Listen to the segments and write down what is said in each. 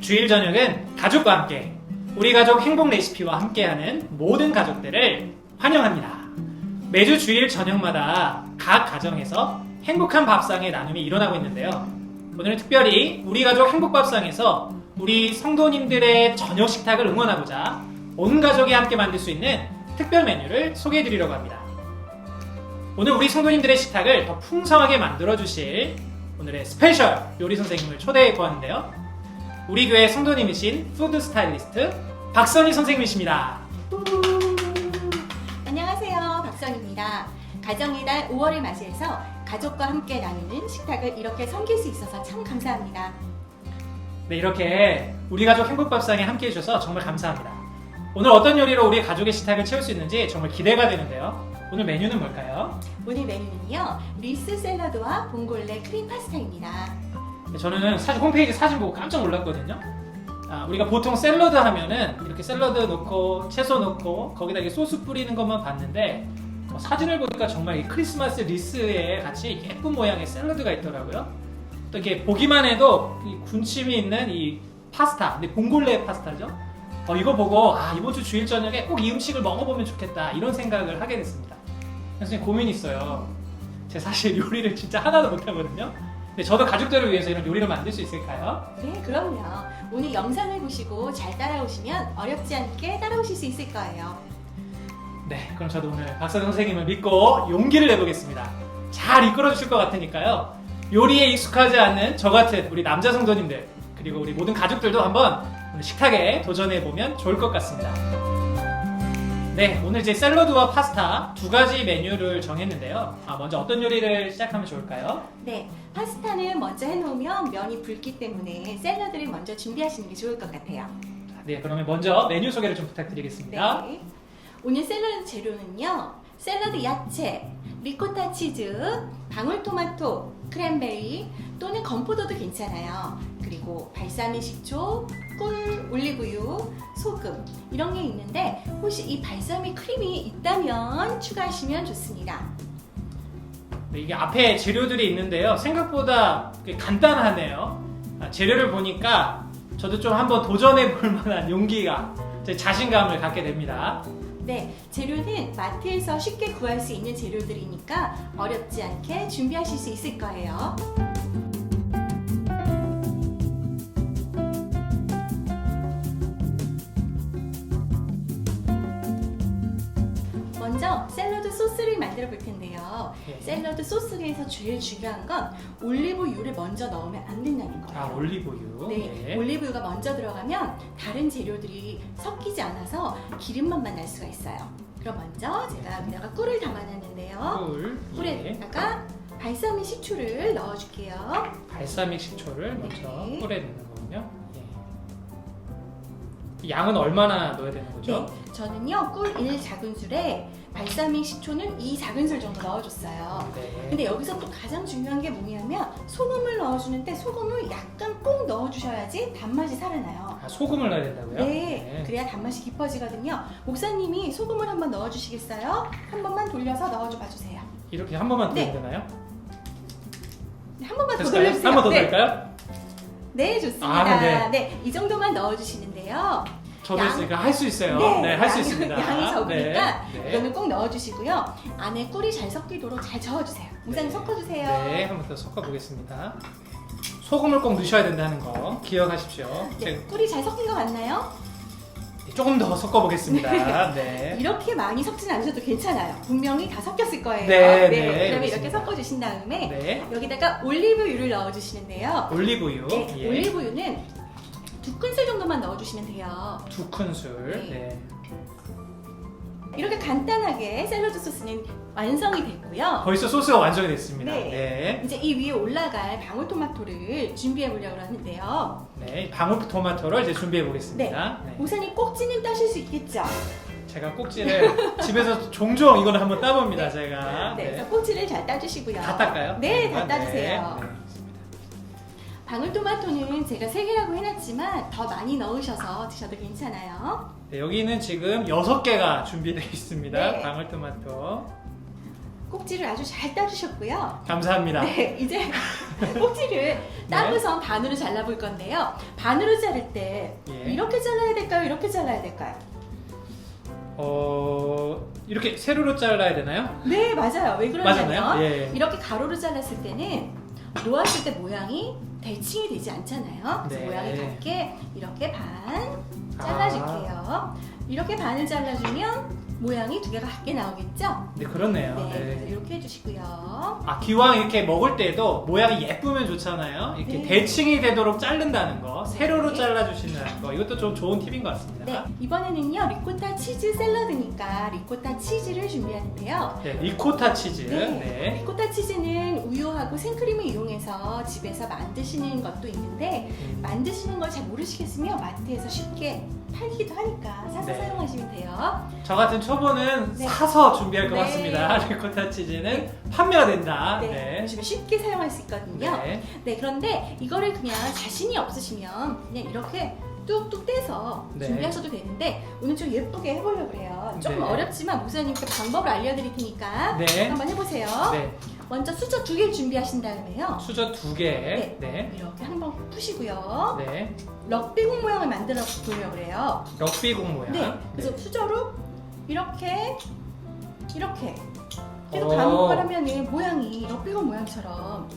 주일 저녁은 가족과 함께 우리 가족 행복 레시피와 함께하는 모든 가족들을 환영합니다. 매주 주일 저녁마다 각 가정에서 행복한 밥상의 나눔이 일어나고 있는데요. 오늘은 특별히 우리 가족 행복밥상에서 우리 성도님들의 저녁 식탁을 응원하고자 온 가족이 함께 만들 수 있는 특별 메뉴를 소개해드리려고 합니다. 오늘 우리 성도님들의 식탁을 더 풍성하게 만들어주실 오늘의 스페셜 요리 선생님을 초대해 보았는데요. 우리 교회 성도님이신 푸드 스타일리스트 박선희 선생님이십니다. 안녕하세요, 박선희입니다. 가정의 달 5월을 맞이해서 가족과 함께 나누는 식탁을 이렇게 섬길 수 있어서 참 감사합니다. 네, 이렇게 우리 가족 행복밥상에 함께 해주셔서 정말 감사합니다. 오늘 어떤 요리로 우리 가족의 식탁을 채울 수 있는지 정말 기대가 되는데요. 오늘 메뉴는 뭘까요? 오늘 메뉴는요, 리스 샐러드와 봉골레 크림 파스타입니다. 네, 저는 사실 홈페이지 사진 보고 깜짝 놀랐거든요. 우리가 보통 샐러드 하면은 이렇게 샐러드 넣고 채소 넣고 거기다 이렇게 소스 뿌리는 것만 봤는데 사진을 보니까 정말 이 크리스마스 리스에 같이 예쁜 모양의 샐러드가 있더라고요. 또 이렇게 보기만 해도 이 군침이 있는 이 파스타, 근데 봉골레 파스타죠. 이거 보고 이번 주 주일 저녁에 꼭 이 음식을 먹어보면 좋겠다 이런 생각을 하게 됐습니다. 선생님 고민이 있어요. 제가 사실 요리를 진짜 하나도 못하거든요. 근데 저도 가족들을 위해서 이런 요리를 만들 수 있을까요? 네, 그럼요. 오늘 영상을 보시고 잘 따라오시면 어렵지 않게 따라오실 수 있을 거예요. 네, 그럼 저도 오늘 박선희 선생님을 믿고 용기를 내보겠습니다. 잘 이끌어 주실 것 같으니까요. 요리에 익숙하지 않는 저 같은 우리 남자 성도님들 그리고 우리 모든 가족들도 한번 오늘 식탁에 도전해보면 좋을 것 같습니다. 네, 오늘 이제 샐러드와 파스타 두 가지 메뉴를 정했는데요. 먼저 어떤 요리를 시작하면 좋을까요? 네, 파스타는 먼저 해놓으면 면이 붉기 때문에 샐러드를 먼저 준비하시는 게 좋을 것 같아요. 네, 그러면 먼저 메뉴 소개를 좀 부탁드리겠습니다. 네. 오늘 샐러드 재료는요, 샐러드 야채, 리코타 치즈, 방울토마토, 크랜베리 또는 건포도도 괜찮아요. 그리고 발사믹 식초, 꿀, 올리브유, 소금 이런 게 있는데 혹시 이 발사믹 크림이 있다면 추가하시면 좋습니다. 네, 이게 앞에 재료들이 있는데요. 생각보다 간단하네요. 재료를 보니까 저도 좀 한번 도전해 볼 만한 용기가, 제 자신감을 갖게 됩니다. 네, 재료는 마트에서 쉽게 구할 수 있는 재료들이니까 어렵지 않게 준비하실 수 있을 거예요. 먼저 샐러드 소스를 만들어 볼 텐데요. 네. 샐러드 소스에서 제일 중요한 건 올리브유를 먼저 넣으면 안 된다는 거예요. 올리브유. 네, 올리브유가 먼저 들어가면 다른 재료들이 섞이지 않아서 기름맛만 날 수가 있어요. 그럼 먼저 제가 여기다가 꿀을 담아놨는데요. 꿀에다가 발사믹 식초를 넣어줄게요. 발사믹 식초를 먼저 네. 꿀에 넣는 거군요. 양은 얼마나 넣어야 되는 거죠? 네, 저는요 꿀 1작은술에 발사믹 식초는 2작은술 정도 넣어줬어요. 네. 근데 여기서 또 가장 중요한 게 뭐냐면 소금을 넣어주는데 소금을 약간 꼭 넣어주셔야지 단맛이 살아나요. 소금을 넣어야 된다고요? 네, 그래야 단맛이 깊어지거든요. 목사님이 소금을 한번 넣어주시겠어요? 한 번만 돌려서 넣어줘 봐주세요. 이렇게 한 번만 더 네. 되나요? 네, 한 번만 더 됐어요? 돌려주세요. 한 번 더 네. 넣을까요? 네, 좋습니다. 네. 네, 이 정도만 넣어주시는데요. 저도 양- 있으니까 할 수 있어요. 네, 할 수 있습니다. 양이 적으니까 네. 이거는 꼭 넣어주시고요. 안에 꿀이 잘 섞이도록 잘 저어주세요. 목사님 섞어주세요. 네, 한번 더 섞어보겠습니다. 소금을 꼭 넣으셔야 된다는 거 기억하십시오. 네, 제가 꿀이 잘 섞인 것 같나요? 조금 더 섞어보겠습니다. 네. 이렇게 많이 섞진 않으셔도 괜찮아요. 분명히 다 섞였을 거예요. 네, 네, 그러면 이렇게 알겠습니다. 섞어주신 다음에 네. 여기다가 올리브유를 넣어주시는데요. 올리브유. 네, 예. 올리브유는 2큰술 정도만 넣어주시면 돼요. 2큰술. 네. 네. 이렇게 간단하게 샐러드 소스는 완성이 됐고요. 벌써 소스가 완성이 됐습니다. 네. 네. 이제 이 위에 올라갈 방울토마토를 준비해 보려고 하는데요. 네. 방울토마토를 이제 준비해 보겠습니다. 네. 목사님 꼭지는 따실 수 있겠죠? 제가 꼭지를 집에서 종종 이거는 한번 따봅니다. 제가. 네, 그래서 꼭지를 잘 따주시고요. 다 딸까요? 네, 다 네. 따주세요. 네. 방울토마토는 제가 3개라고 해놨지만 더 많이 넣으셔서 드셔도 괜찮아요. 네, 여기는 지금 6개가 준비되어 있습니다. 네. 방울토마토. 꼭지를 아주 잘 따주셨고요. 감사합니다. 네, 이제 꼭지를 따고선 반으로 잘라볼 건데요. 반으로 자를 때 예. 이렇게 잘라야 될까요? 이렇게 잘라야 될까요? 이렇게 세로로 잘라야 되나요? 네, 맞아요. 왜 그러냐면 맞았나요? 예. 이렇게 가로로 잘랐을 때는 놓았을 때 모양이 대칭이 되지 않잖아요. 그래서 네. 모양이 같게 이렇게 반 잘라줄게요. 이렇게 반을 잘라주면 모양이 두 개가 같게 나오겠죠? 네, 그렇네요. 네, 네. 그래서 이렇게 해주시고요. 기왕 이렇게 먹을 때도 모양이 예쁘면 좋잖아요. 이렇게 네. 대칭이 되도록 자른다는 거, 세로로 네. 잘라주시는 거, 이것도 좀 좋은 팁인 것 같습니다. 네, 이번에는요 리코타 치즈 샐러드니까 리코타 치즈를 준비하는데요. 네, 리코타 치즈. 네. 네. 리코타 치즈는 우유하고 생크림을 이용해서 집에서 만드시는 것도 있는데 만드시는 걸 잘 모르시겠으면 마트에서 쉽게 팔기도 하니까 사서 네. 사용하시면 돼요. 저 같은 초보는 네. 사서 준비할 것 네. 같습니다. 리코타 치즈는 판매가 된다. 네, 네. 요즘에 쉽게 사용할 수 있거든요. 네. 네, 그런데 이거를 그냥 자신이 없으시면 그냥 이렇게 뚝뚝 떼서 네. 준비하셔도 되는데 오늘 좀 예쁘게 해보려고 해요. 조금 네. 어렵지만 목사님께 방법을 알려드릴 테니까 네. 한번 해보세요. 네. 먼저 수저 2개를 준비하신 다음에요. 수저 2개. 네. 네. 이렇게 한번 푸시고요. 네. 럭비공 모양을 만들어 보려고 해요. 럭비공 모양. 네, 그래서 수저로 이렇게 계속 오. 반복을 하면은 모양이 럭비공 모양처럼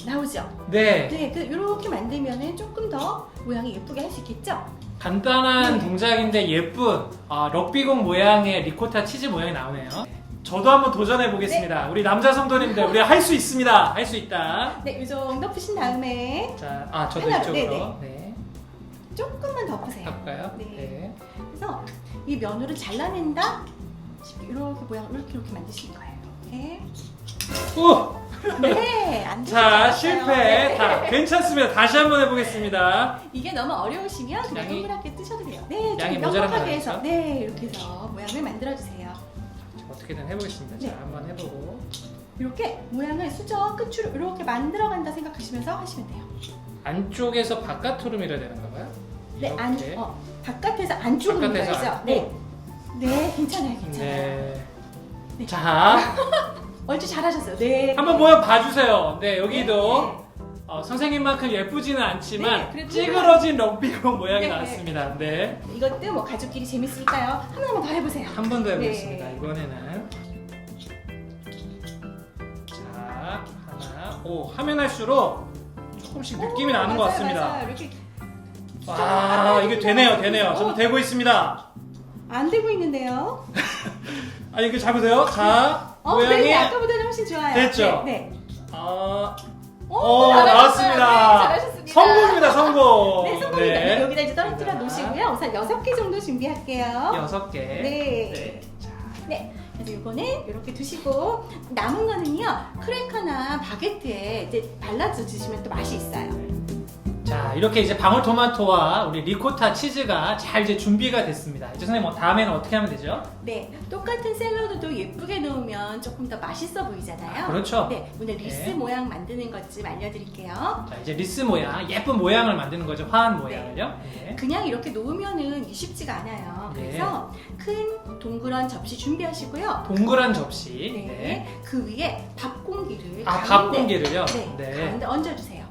나오죠. 네. 네, 이렇게 만들면은 조금 더 모양이 예쁘게 할 수 있겠죠? 간단한 네. 동작인데 예쁜 럭비공 모양의 리코타 치즈 모양이 나오네요. 저도 한번 도전해 보겠습니다. 우리 남자 성도님들, 우리 할 수 있습니다. 할 수 있다. 네, 이 정도 푸신 다음에 자, 저도 하나, 이쪽으로. 네. 조금만 더 푸세요. 할까요? 네. 그래서 이 면으로 잘라낸다. 이렇게 모양을 이렇게 만드시는 거예요. 이렇게. 오! 네, 안 자, 되셨어요. 실패. 네. 다 괜찮습니다. 다시 한번 해보겠습니다. 이게 너무 어려우시면 그냥 양이- 동그랗게 뜨셔도 돼요. 네, 양이 좀 모자란 건 넉넉하게 해서 아니죠? 네, 이렇게 해서 모양을 만들어주세요. 어떻게든 해보겠습니다. 네. 자, 한번 해보고. 이렇게 모양을 수저 끝으로 이렇게 만들어간다 생각하시면서 하시면 돼요. 안쪽에서 바깥으로 밀어야 되는가 봐요? 네, 이렇게. 바깥에서 안쪽으로 바깥에서 밀어야죠. 안- 네, 네, 괜찮아요, 괜찮아요. 네. 네. 자, 얼추 잘하셨어요. 네. 한번 모양 봐주세요. 네, 여기도 네. 선생님만큼 예쁘지는 않지만 네, 그래도 찌그러진 럭비공 모양이 네. 나왔습니다. 네. 이것도 뭐 가족끼리 재밌으니까요. 하나만 더 해보세요. 한 번 더 해보겠습니다. 네. 이번에는. 자, 하나. 하면 할수록 조금씩 느낌이 나는 것 맞아요, 같습니다. 맞아요. 이렇게 와, 이게 되네요. 저도 되고 있습니다. 안 되고 있는데요. 아니, 이거 잡으세요. 자, 모양이. 네, 아까보다는 훨씬 좋아요. 됐죠? 네. 오, 잘하셨어요. 나왔습니다. 네, 잘하셨습니다. 성공입니다, 성공. 네, 성공입니다. 네, 여기다 이제 떨어뜨려 자, 놓으시고요. 우선 6개 정도 준비할게요. 6개. 네. 자, 네. 그래서 이거는 이렇게 두시고 남은 거는요 크래커나 바게트에 이제 발라서 드시면 또 맛이 있어요. 자, 이렇게 이제 방울토마토와 우리 리코타 치즈가 잘 이제 준비가 됐습니다. 이제 선생님, 다음에는 어떻게 하면 되죠? 네, 똑같은 샐러드도 예쁘게 놓으면 조금 더 맛있어 보이잖아요. 그렇죠. 네, 오늘 리스 네. 모양 만드는 것 좀 알려드릴게요. 자, 이제 리스 모양, 예쁜 모양을 만드는 거죠. 화한 모양을요. 네. 그냥 이렇게 놓으면은 쉽지가 않아요. 네. 그래서 큰 동그란 접시 준비하시고요. 동그란 접시. 네, 네. 그 위에 밥 공기를 밥 공기를요? 네, 네. 가운데 얹어주세요.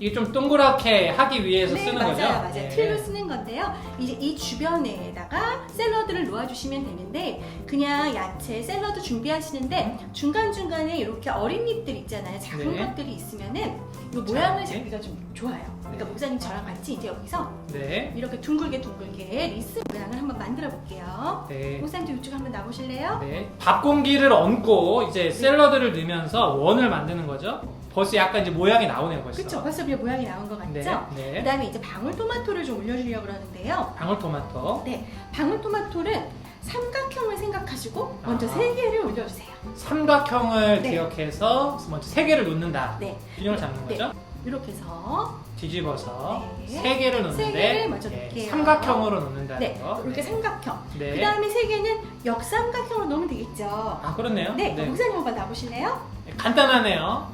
이게 좀 동그랗게 하기 위해서 네, 쓰는 맞아요, 거죠? 맞아요. 네. 틀로 쓰는 건데요. 이제 이 주변에다가 샐러드를 놓아주시면 되는데 그냥 야채 샐러드 준비하시는데 중간중간에 이렇게 어린 잎들 있잖아요. 작은 네. 것들이 있으면은 이 모양을 자, 잡기가 좀 좋아요. 그러니까 네. 목사님 저랑 같이 이제 여기서 네. 이렇게 둥글게 리스 모양을 한번 만들어 볼게요. 네. 목사님도 이쪽 한번 나오실래요? 네. 밥 공기를 얹고 이제 샐러드를 넣으면서 원을 만드는 거죠. 벌써 약간 이제 모양이 나오네요, 벌써. 그쵸? 벌써 그냥 모양이 나온 것 같죠? 네. 그 네. 다음에 이제 방울토마토를 좀 올려주려고 그러는데요. 방울토마토. 네, 방울토마토를 삼각형을 생각하시고 먼저 아. 3개를 올려주세요. 삼각형을 네. 기억해서 먼저 3개를 놓는다. 네, 균형을 잡는 네. 거죠. 이렇게 해서 뒤집어서 네. 3개를 놓는데 세 개를 먼저 놓을게요. 삼각형으로 놓는다는 네, 거. 이렇게 삼각형. 네. 그 다음에 3개는 역삼각형으로 놓으면 되겠죠. 아, 그렇네요. 네, 목사님 한번 나보실래요? 간단하네요.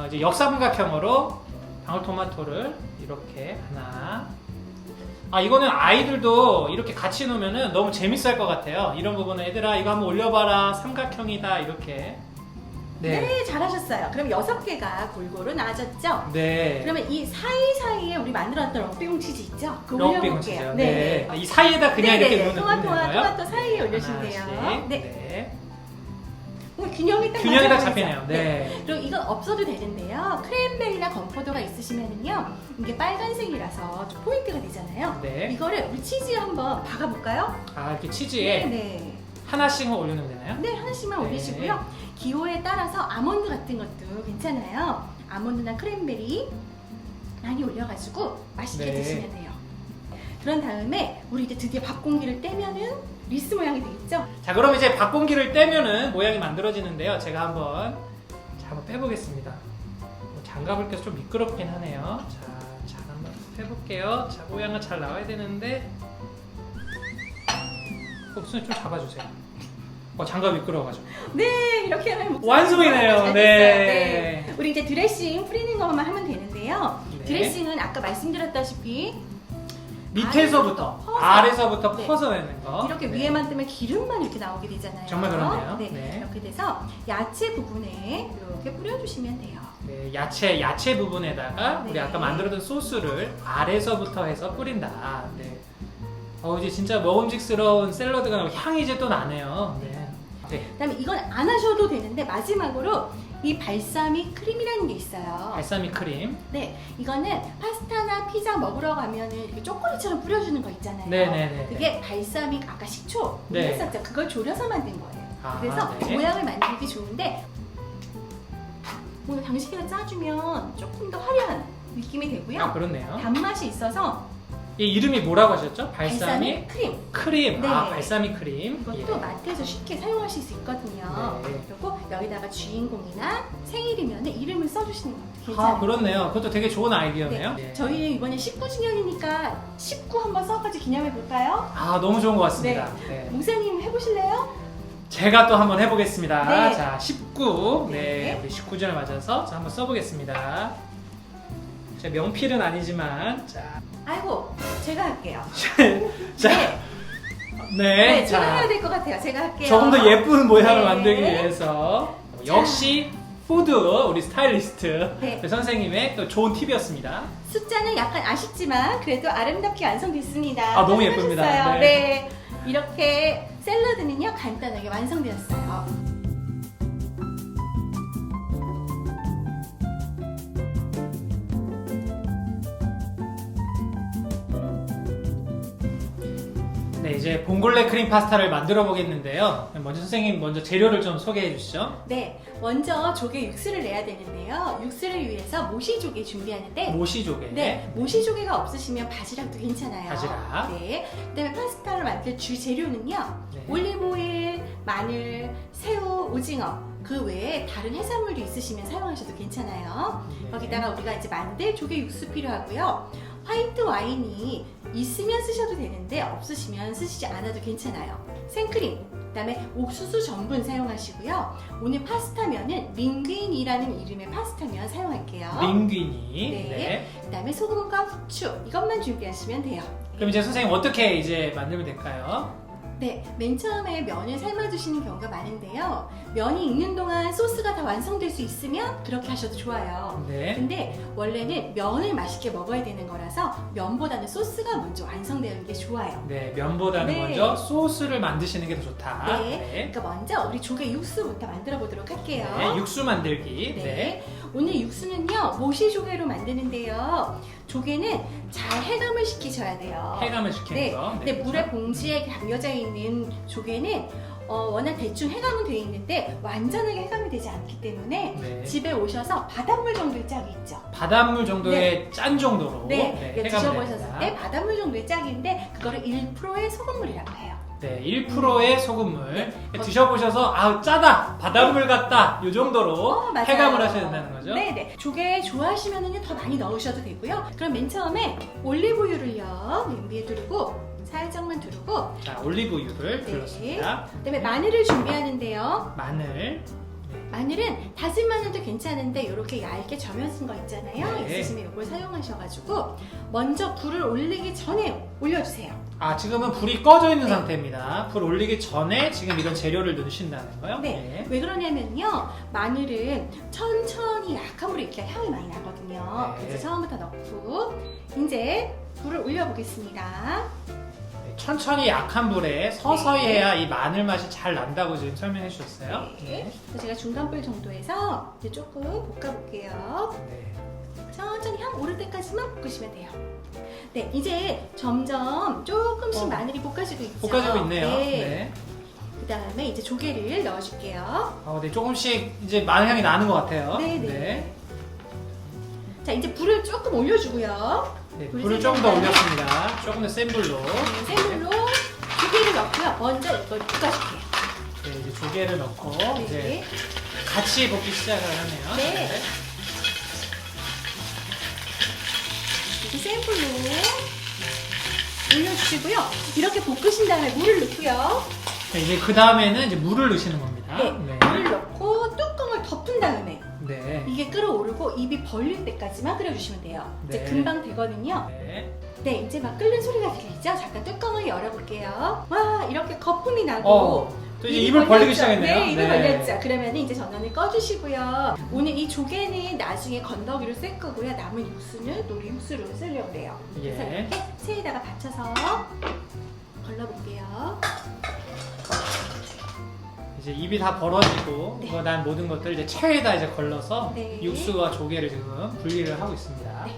이제 역삼각형으로 방울토마토를 이렇게 하나. 이거는 아이들도 이렇게 같이 놓으면 너무 재밌을 것 같아요. 이런 부분은 애들아 이거 한번 올려봐라 삼각형이다 이렇게 네, 잘하셨어요. 그럼 6개가 골고루 나아졌죠? 네. 그러면 이 사이사이에 우리 만들었던 럭비공 치즈 있죠? 그거 럭비공 올려볼게요. 치즈요. 네. 이 사이에다 그냥 네, 이렇게 네, 넣으면 되는 건가요? 토마토 사이에 올려주면 돼요. 하나씩. 네. 네. 균형이 딱 균형이 딱 맞아요. 잡히네요. 네. 그리고 이건 없어도 되는데요. 크랜베리나 건포도가 있으시면은요, 이게 빨간색이라서 좀 포인트가 되잖아요. 네. 이거를 우리 치즈에 한번 박아볼까요? 아, 이렇게 치즈에 네. 하나씩만 올려놓으면 되나요? 네, 하나씩만 네. 올리시고요. 기호에 따라서 아몬드 같은 것도 괜찮아요. 아몬드나 크랜베리 많이 올려가지고 맛있게 네. 드시면 돼요. 그런 다음에 우리 이제 드디어 밥 공기를 떼면은 리스 모양이 되겠죠? 자, 그럼 이제 밥 공기를 떼면은 모양이 만들어지는데요. 제가 한번 빼보겠습니다. 장갑을 껴서 좀 미끄럽긴 하네요. 자, 한번 빼볼게요. 자, 모양은 잘 나와야 되는데 옥순이 좀 잡아주세요. 장갑 미끄러워가지고. 네, 이렇게 하면 완성이네요. 잘 됐어요. 네. 우리 이제 드레싱 뿌리는 것만 하면 되는데요. 네. 드레싱은 아까 말씀드렸다시피 밑에서부터 퍼서. 아래서부터 네. 퍼서 내는 거. 이렇게 네. 위에만 뜨면 기름만 이렇게 나오게 되잖아요. 정말 그렇네요. 네. 네. 이렇게 돼서 야채 부분에 이렇게 뿌려주시면 돼요. 네, 야채 부분에다가 우리 네. 아까 만들었던 소스를 아래서부터 해서 뿌린다. 네. 이제 진짜 먹음직스러운 샐러드가 향이 이제 또 나네요. 네. 네. 그다음에 이건 안 하셔도 되는데 마지막으로 이 발사믹 크림이라는 게 있어요. 발사믹 크림. 네, 이거는 파스타나 피자 먹으러 가면은 이렇게 초콜릿처럼 뿌려주는 거 있잖아요. 네네네. 그게 발사믹 아까 식초 네. 했었죠. 그걸 졸여서 만든 거예요. 아, 그래서 네. 모양을 만들기 좋은데 오늘 당신이랑 짜주면 조금 더 화려한 느낌이 되고요. 아, 그렇네요. 단맛이 있어서 이 이름이 뭐라고 하셨죠? 발사믹 크림. 크림. 네. 아, 발사믹 크림. 이것도 예. 마트에서 쉽게 사용하실 수 있거든요. 네. 그리고 여기다가 주인공이나 생일이면 이름을 써주시는 것도 괜찮아요. 아, 그렇네요. 그것도 되게 좋은 아이디어네요. 네. 예. 저희는 이번에 19주년이니까 19 한번 써가지고 기념해 볼까요? 아, 너무 좋은 것 같습니다. 네. 목사님 해보실래요? 제가 또 한번 해보겠습니다. 네. 자, 19. 네. 네. 우리 19주년을 맞아서 자, 한번 써보겠습니다. 제 명필은 아니지만, 자. 아이고, 제가 할게요. 자. 네. 네. 제가 자. 해야 될 것 같아요. 제가 할게요. 조금 더 예쁜 모양을 네. 만들기 위해서. 역시, 푸드, 우리 스타일리스트. 네. 그 선생님의 또 좋은 팁이었습니다. 숫자는 약간 아쉽지만 그래도 아름답게 완성됐습니다. 아, 너무 예쁩니다. 수고하셨어요. 네. 네. 이렇게 샐러드는요, 간단하게 완성되었어요. 네, 이제 봉골레 크림 파스타를 만들어 보겠는데요. 먼저 선생님 먼저 재료를 좀 소개해 주시죠. 네, 먼저 조개 육수를 내야 되는데요. 육수를 위해서 모시조개 준비하는데 모시조개. 네, 모시조개가 없으시면 바지락도 괜찮아요. 바지락. 네, 그다음에 파스타를 만들 주 재료는요. 네. 올리브오일, 마늘, 새우, 오징어. 그 외에 다른 해산물도 있으시면 사용하셔도 괜찮아요. 네. 거기다가 우리가 이제 만들 조개 육수 필요하고요. 화이트 와인이 있으면 쓰셔도 되는데 없으시면 쓰시지 않아도 괜찮아요. 생크림, 그다음에 옥수수 전분 사용하시고요. 오늘 파스타면은 링귀니라는 이름의 파스타면 사용할게요. 링귀니. 네. 그다음에 소금과 후추 이것만 준비하시면 돼요. 그럼 이제 선생님 어떻게 이제 만들면 될까요? 네, 맨 처음에 면을 삶아주시는 경우가 많은데요. 면이 익는 동안 소스가 다 완성될 수 있으면 그렇게 하셔도 좋아요. 네. 근데 원래는 면을 맛있게 먹어야 되는 거라서 면보다는 소스가 먼저 완성되는 게 좋아요. 네, 면보다는 네. 먼저 소스를 만드시는 게 더 좋다. 네. 그러니까 먼저 우리 조개 육수부터 만들어 보도록 할게요. 네, 육수 만들기. 네. 네. 오늘 육수는요, 모시조개로 만드는데요. 조개는 잘 해감을 시키셔야 돼요. 해감을 시키는 네. 거. 근데 네, 물에 그렇죠. 봉지에 담겨져 있는 조개는 워낙 대충 해감은 되어 있는데 완전하게 해감이 되지 않기 때문에 네. 집에 오셔서 바닷물 정도의 짝이 있죠. 바닷물 정도의 짠 정도로 네, 해감을 드셔보셨을 냅니다. 때 바닷물 정도의 짝인데 그거를 1%의 소금물이라고 해요. 네, 1%의 소금물. 네. 드셔보셔서 아 짜다, 바닷물 같다 이 정도로 맞아요. 해감을 하셔야 된다는 거죠. 네네. 조개 좋아하시면 더 많이 넣으셔도 되고요. 그럼 맨 처음에 올리브유를요 냄비에 두르고 살짝만 두르고 자, 올리브유를 네. 둘렀습니다. 그다음에 마늘을 준비하는데요. 마늘. 마늘은 다진 마늘도 괜찮은데 이렇게 얇게 점여진 거 있잖아요. 네. 있으시면 이걸 사용하셔가지고 먼저 불을 올리기 전에 올려주세요. 아, 지금은 불이 꺼져 있는 네. 상태입니다. 불 올리기 전에 지금 이런 재료를 넣으신다는 거요? 네. 왜 그러냐면요. 마늘은 천천히 약한 불에 익혀야 향이 많이 나거든요. 네. 그래서 처음부터 넣고 이제 불을 올려보겠습니다. 네, 천천히 약한 불에 서서히 네. 해야 이 마늘 맛이 잘 난다고 지금 설명해 주셨어요. 네. 그래서 제가 중간불 정도에서 이제 조금 볶아볼게요. 네. 천천히 향 오를 때까지만 볶으시면 돼요. 네, 이제 점점 조금씩 마늘이 볶아지고 있죠. 볶아지고 있네요. 네. 네. 그 다음에 이제 조개를 넣어줄게요. 네, 조금씩 이제 마늘 향이 나는 것 같아요. 네네. 자, 이제 불을 조금 올려주고요. 네, 불 불을 세게 조금 더 하면- 올렸습니다. 조금 더 센 불로. 센 불로 조개를 넣고요. 먼저 이걸 볶아줄게요. 네, 이제 조개를 넣고 이제 네. 같이 볶기 시작을 하네요. 네. 이렇게 센 불로 올려주시고요. 이렇게 볶으신 다음에 물을 넣고요. 네, 이제 그 다음에는 이제 물을 넣으시는 겁니다. 네. 물을 넣고 뚜껑을 덮은 다음에 네. 이게 끓어오르고 입이 벌릴 때까지만 끓여주시면 돼요. 이제 네. 금방 되거든요. 네. 네, 이제 막 끓는 소리가 들리죠? 잠깐 뚜껑을 열어볼게요. 와, 이렇게 거품이 나고 또 이제 입을 벌리기 시작했네요. 네, 입을 벌렸죠. 그러면 이제 전원을 꺼주시고요. 오늘 이 조개는 나중에 건더기로 쓸 거고요. 남은 육수는 요리 육수로 쓰려고 해요. 그래서 예. 이렇게 체에다가 받쳐서 걸러볼게요. 이제 입이 다 벌어지고 네. 난 모든 것들 이제 체에다 이제 걸러서 네. 육수와 조개를 지금 분리를 하고 있습니다. 네.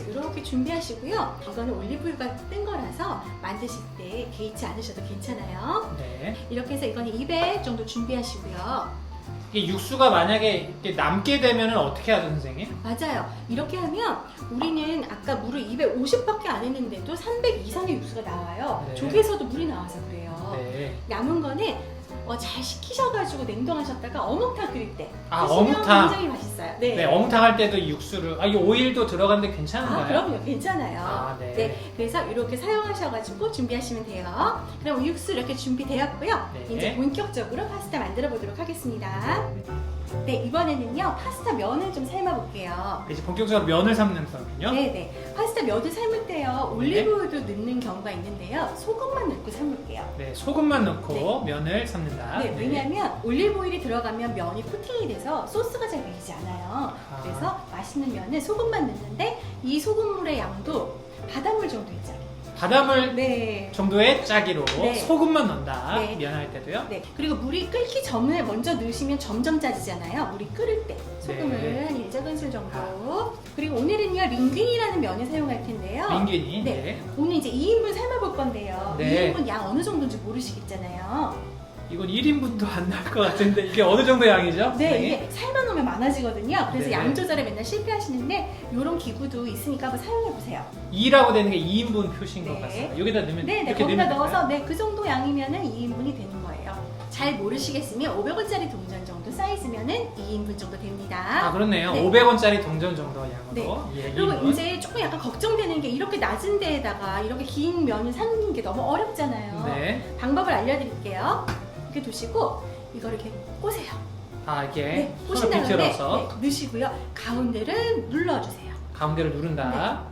이렇게 준비하시고요. 이거는 올리브유가 뜬 거라서 만드실 때 개의치 않으셔도 괜찮아요. 네. 이렇게 해서 이거는 200 정도 준비하시고요. 이게 육수가 만약에 이렇게 남게 되면은 어떻게 하죠, 선생님? 맞아요. 이렇게 하면 우리는 아까 물을 250밖에 안 했는데도 300 이상의 육수가 나와요. 네. 조개에서도 물이 나와서 그래요. 네. 남은 거는 잘 식히셔가지고 냉동하셨다가 어묵탕 끓일 때 아, 드시면 어묵탕. 굉장히 맛있어요. 네. 네, 어묵탕 할 때도 이 육수를 이 오일도 들어갔는데 괜찮은가요? 아, 그럼요. 괜찮아요. 아, 네. 네. 그래서 이렇게 사용하셔가지고 준비하시면 돼요. 그럼 육수 이렇게 준비되었고요. 네. 이제 본격적으로 파스타 만들어 보도록 하겠습니다. 네, 이번에는요. 파스타 면을 좀 삶아 볼게요. 이제 본격적으로 면을 삶는 거군요. 네네. 파스타 면을 삶을 때요. 올리브유도 넣는 경우가 있는데요. 소금만 넣고 삶을게요. 네, 소금만 넣고 면을 삶는다. 네, 왜냐하면 올리브오일이 들어가면 면이 코팅이 돼서 소스가 잘 배이지 않아요. 아. 그래서 맛있는 면은 소금만 넣는데 이 소금물의 양도 바닷물 정도 있잖아요. 바닷물 네. 정도의 짜기로 네. 소금만 넣는다. 네. 면할 때도요. 네. 그리고 물이 끓기 전에 먼저 넣으시면 점점 짜지잖아요. 물이 끓을 때 소금을 네. 한 1작은술 정도. 그리고 오늘은요 링귀니라는 면을 사용할 텐데요. 링귀니. 네. 네. 오늘 이제 2인분 삶아볼 건데요. 네. 2인분 양 어느 정도인지 모르시겠잖아요. 이건 1인분도 안 날 것 같은데 이게 어느 정도 양이죠? 네, 선생님? 이게 삶아놓으면 많아지거든요. 그래서 네. 양 조절에 맨날 실패하시는데 이런 기구도 있으니까 한번 사용해보세요. 2라고 되는 게 2인분 표시인 것 네. 같습니다. 여기다 넣으면 네, 이렇게 거기다 넣으면 넣어서 될까요? 그 정도 양이면은 2인분이 되는 거예요. 잘 모르시겠으면 500원짜리 동전 정도 사이즈면은 2인분 정도 됩니다. 아, 그렇네요. 네. 500원짜리 동전 정도 양으로. 네. 예, 그리고 2인분. 이제 조금 약간 걱정되는 게 이렇게 낮은 데에다가 이렇게 긴 면을 삶는 게 너무 어렵잖아요. 네. 방법을 알려드릴게요. 이렇게 두시고 이걸 이렇게 꼬세요. 아, 이렇게 네, 꼬신 손을 다음에 비틀어서 네, 넣으시고요. 가운데를 눌러주세요. 가운데를 누른다.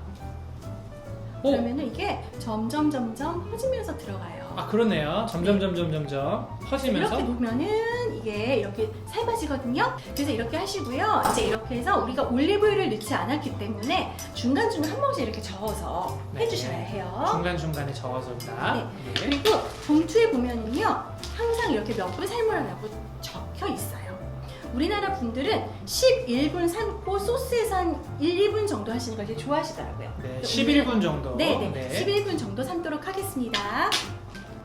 오! 그러면은 이게 점점 퍼지면서 들어가요. 아, 그렇네요. 점점 퍼지면서. 이렇게 놓으면은 이게 이렇게 삶아지거든요. 그래서 이렇게 하시고요. 이제 이렇게 해서 우리가 올리브유를 넣지 않았기 때문에 중간중간 한 번씩 이렇게 저어서 네. 해주셔야 해요. 중간중간에 저어서다. 네. 예. 그리고 봉투에 보면은요. 항상 이렇게 몇 분 삶으라고 적혀 있어요. 우리나라 분들은 11분 삶고 소스에서 한 1, 2분 정도 하시는 걸 되게 좋아하시더라고요. 네, 그래서 11분 정도. 네, 네. 11분 정도 삶도록 하겠습니다.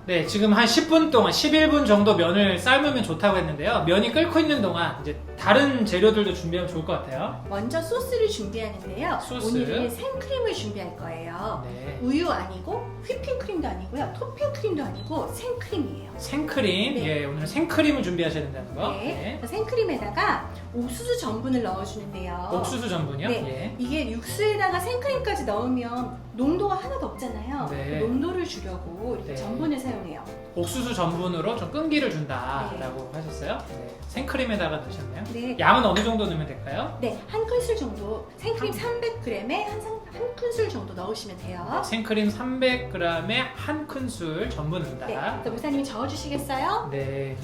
네, 지금 한 10분 동안 11분 정도 면을 삶으면 좋다고 했는데요. 면이 끓고 있는 동안 이제 다른 재료들도 준비하면 좋을 것 같아요. 먼저 소스를 준비하는데요. 소스. 오늘은 생크림을 준비할 거예요. 네. 우유 아니고 휘핑크림도 아니고요. 토핑크림도 아니고 생크림이에요. 생크림. 네. 예, 오늘 생크림을 준비하셔야 된다는 거. 네. 그래서 생크림에다가 옥수수 전분을 넣어주는데요. 옥수수 전분이요? 네. 예. 이게 육수에다가 생크림까지 넣으면 농도가 하나도 없잖아요. 네. 그 농도를 주려고 이렇게 네. 전분을 사용해요. 옥수수 전분으로 좀 끈기를 준다라고 하셨어요. 네. 생크림에다가 넣으셨네요. 네. 양은 어느 정도 넣으면 될까요? 네, 한 큰술 정도 생크림 300g에 한 큰술 정도 넣으시면 돼요. 생크림 300g에 한 큰술 전분 네, 넣는다. 그래서 목사님이 저어주시겠어요? 네.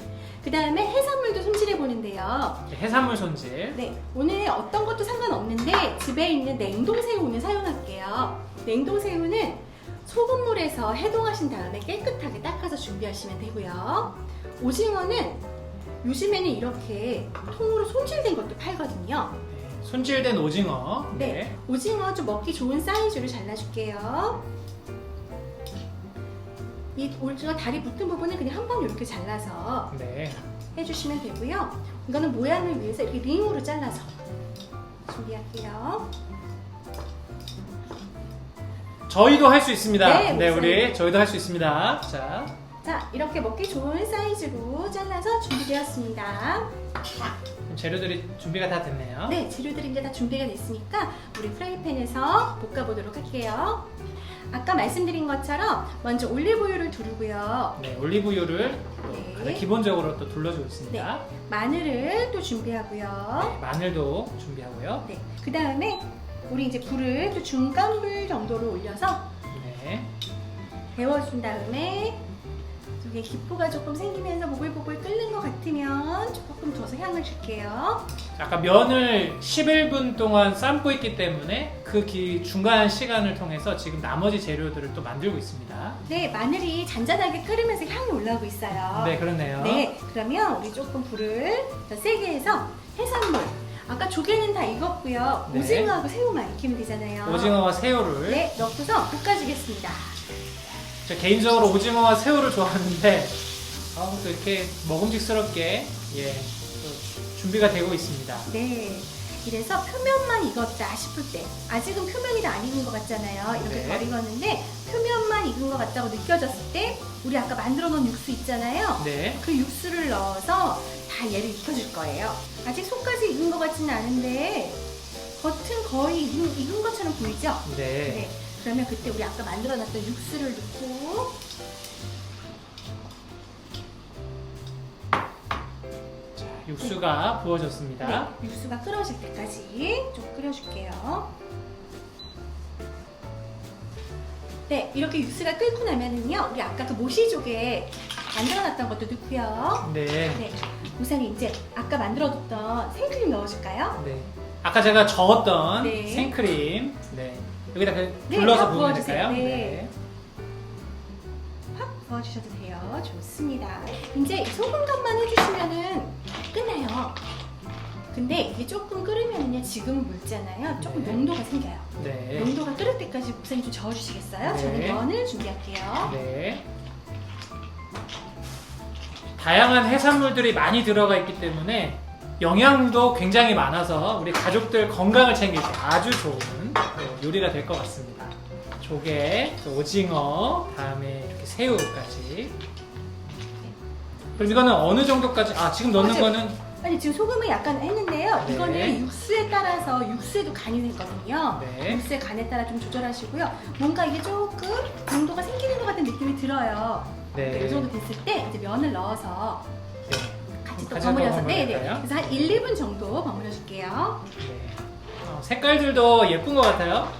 그 다음에 해산물도 손질해 보는데요. 해산물 손질. 네, 오늘 어떤 것도 상관없는데 집에 있는 냉동새우 오늘 사용할게요. 냉동새우는 소금물에서 해동하신 다음에 깨끗하게 닦아서 준비하시면 되고요. 오징어는 요즘에는 이렇게 통으로 손질된 것도 팔거든요. 네. 손질된 오징어. 네, 오징어 좀 먹기 좋은 사이즈로 잘라줄게요. 이 오징어 다리 붙은 부분은 그냥 한 번 이렇게 잘라서 네. 해주시면 되고요. 이거는 모양을 위해서 이렇게 링으로 잘라서 준비할게요. 저희도 할 수 있습니다. 네, 네, 목사님. 우리 저희도 할 수 있습니다. 자, 자, 이렇게 먹기 좋은 사이즈로 잘라서 준비되었습니다. 재료들이 준비가 다 됐네요. 네, 재료들이 이제 다 준비가 됐으니까 우리 프라이팬에서 볶아보도록 할게요. 아까 말씀드린 것처럼 먼저 올리브유를 두르고요. 네, 올리브유를 또 네. 가장 기본적으로 또 둘러주고 있습니다. 마늘을 또 준비하고요. 네, 마늘도 준비하고요. 네, 그 다음에 우리 이제 불을 또 중간불 정도로 올려서 네. 데워준 다음에 이게 기포가 조금 생기면서 보글보글 끓는 것 같으면 조금 더 향을 줄게요. 아까 면을 11분 동안 삶고 있기 때문에 그 중간 시간을 통해서 지금 나머지 재료들을 또 만들고 있습니다. 네, 마늘이 잔잔하게 끓으면서 향이 올라오고 있어요. 네, 그렇네요. 네, 그러면 우리 조금 불을 더 세게 해서 해산물. 아까 조개는 다 익었고요. 네. 오징어하고 새우만 익히면 되잖아요. 오징어와 새우를. 네, 넣고서 볶아주겠습니다. 저 개인적으로 오징어와 새우를 좋아하는데 또 이렇게 먹음직스럽게 또 준비가 되고 있습니다. 네. 이래서 표면만 익었다 싶을 때 아직은 표면이 다 안 익은 것 같잖아요. 이렇게 네. 덜 익었는데 표면만 익은 것 같다고 느껴졌을 때 우리 아까 만들어 놓은 육수 있잖아요. 네. 그 육수를 넣어서 다 얘를 익혀줄 거예요. 아직 속까지 익은 것 같지는 않은데 겉은 거의 익은 것처럼 보이죠? 네. 네. 그러면 그때 우리 아까 만들어 놨던 육수를 넣고 자, 육수가 부어졌습니다. 네, 육수가 끓어질 때까지 좀 끓여줄게요. 네, 이렇게 육수가 끓고 나면은요, 우리 아까 그 모시조개 만들어놨던 것도 넣고요. 네. 네, 우선 이제 아까 만들어뒀던 생크림 넣어줄까요? 네. 아까 제가 저었던 네. 생크림. 네. 여기다 네, 불러서 다 부으면 부어주세요. 될까요? 네. 확 부어주셔도 돼요. 좋습니다. 이제 소금 간만 해주시면은 끝나요. 근데 이게 조금 끓으면은요, 지금은 묽잖아요. 조금 네. 농도가 생겨요. 네. 농도가 끓을 때까지 목사님 좀 저어주시겠어요? 네. 저는 면을 준비할게요. 네. 다양한 해산물들이 많이 들어가 있기 때문에 영양도 굉장히 많아서 우리 가족들 건강을 챙길 때 아주 좋은 요리가 될 것 같습니다. 조개, 또 오징어, 다음에 이렇게 새우까지. 그럼 이거는 어느 정도까지? 지금 넣는 지금- 거는 아니, 지금 소금을 약간 했는데요. 네. 이거는 육수에 따라서 육수에도 간이 되거든요. 네. 육수의 간에 따라 좀 조절하시고요. 뭔가 이게 조금 농도가 생기는 것 같은 느낌이 들어요. 네. 이 정도 됐을 때 이제 면을 넣어서 네. 같이 또 같이 버무려서 또 네네. 버무릴까요? 그래서 한 1, 2분 정도 버무려 줄게요. 네. 색깔들도 예쁜 것 같아요.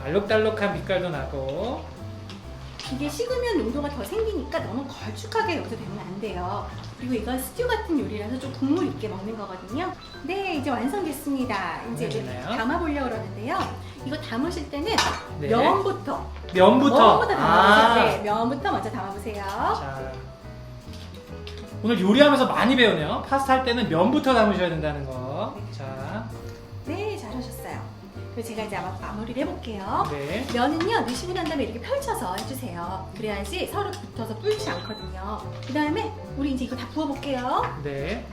알록달록한 빛깔도 나고. 이게 식으면 농도가 더 생기니까 너무 걸쭉하게 여기서 되면 안 돼요. 그리고 이건 스튜 같은 요리라서 좀 국물 있게 먹는 거거든요. 네, 이제 완성됐습니다. 이제 이렇게 됐나요? 담아보려고 그러는데요. 이거 담으실 때는 네. 면부터 면부터. 담아보세요. 네, 면부터 먼저 담아보세요. 자, 오늘 요리하면서 많이 배우네요. 파스타 할 때는 면부터 담으셔야 된다는 거. 자, 네, 잘하셨어요. 그리고 제가 이제 마무리를 해볼게요. 네. 면은요, 넣으시고 난 다음에 이렇게 펼쳐서 해주세요. 그래야지 서로 붙어서 불지 않거든요. 그 다음에 우리 이제 이거 다 부어볼게요. 네.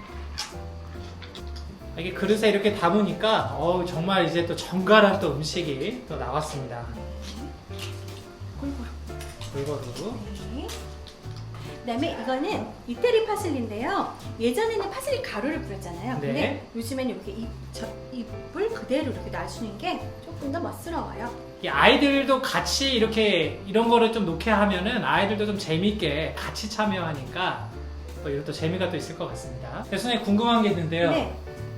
이게 그릇에 이렇게 담으니까 정말 이제 또 정갈한 또 음식이 또 나왔습니다. 골고루. 네. 그다음에 이거는 이태리 파슬리인데요. 예전에는 파슬리 가루를 뿌렸잖아요. 네. 근데 요즘에는 이렇게 잎을 그대로 이렇게 놔주는 게 조금 더 멋스러워요. 이 아이들도 같이 이렇게 이런 거를 좀 놓게 하면은 아이들도 좀 재미있게 같이 참여하니까 또 이런 또 재미가 또 있을 것 같습니다. 근데 선생님 궁금한 게 있는데요. 네.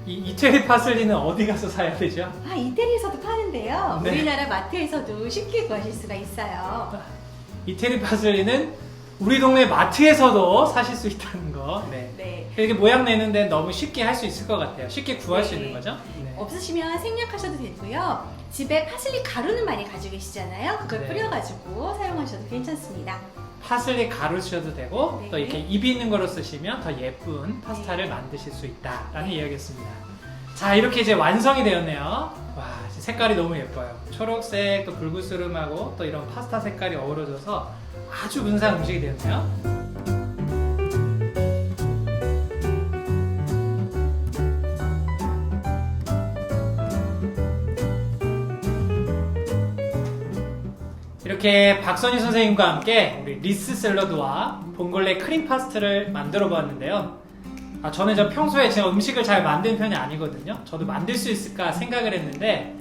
이 이태리 파슬리는 어디 가서 사야 되죠? 이태리에서도 파는데요. 네. 우리나라 마트에서도 쉽게 구하실 수가 있어요. 이태리 파슬리는 우리 동네 마트에서도 사실 수 있다는 거. 네. 네. 이렇게 모양 내는데 너무 쉽게 할 수 있을 것 같아요. 쉽게 구할 수 네. 있는 거죠? 네. 없으시면 생략하셔도 되고요. 집에 파슬리 가루는 많이 가지고 계시잖아요. 그걸 네. 뿌려가지고 사용하셔도 괜찮습니다. 파슬리 가루 쓰셔도 되고 네. 또 이렇게 잎이 있는 거로 쓰시면 더 예쁜 파스타를 만드실 수 있다라는 이야기였습니다. 자, 이렇게 이제 완성이 되었네요. 와, 이제 색깔이 너무 예뻐요. 초록색, 또 붉은스름하고 또 이런 파스타 색깔이 어우러져서 아주 근사한 음식이 되었네요. 이렇게 박선희 선생님과 함께 우리 리스 샐러드와 봉골레 크림 파스타를 만들어 보았는데요. 저는 평소에 제가 음식을 잘 만드는 편이 아니거든요. 저도 만들 수 있을까 생각을 했는데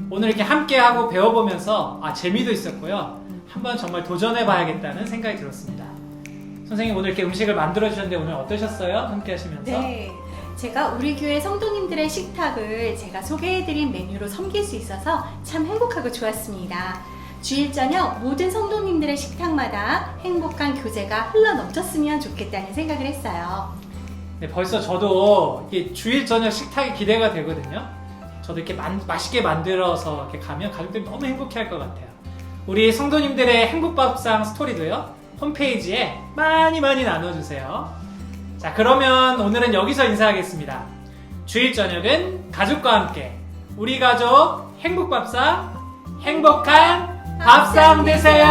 오늘 이렇게 함께하고 배워보면서 재미도 있었고요. 한번 정말 도전해봐야겠다는 생각이 들었습니다. 선생님 오늘 이렇게 음식을 만들어 주셨는데 오늘 어떠셨어요? 함께 하시면서? 네. 제가 우리 교회 성도님들의 식탁을 제가 소개해드린 메뉴로 섬길 수 있어서 참 행복하고 좋았습니다. 주일 저녁 모든 성도님들의 식탁마다 행복한 교제가 흘러 넘쳤으면 좋겠다는 생각을 했어요. 네, 벌써 저도 이게 주일 저녁 식탁이 기대가 되거든요. 저도 이렇게 맛있게 만들어서 이렇게 가면 가족들이 너무 행복해할 것 같아요. 우리 성도님들의 행복밥상 스토리도요, 홈페이지에 많이 나눠주세요. 자, 그러면 오늘은 여기서 인사하겠습니다. 주일 저녁은 가족과 함께 우리 가족 행복밥상 행복한 밥상 되세요.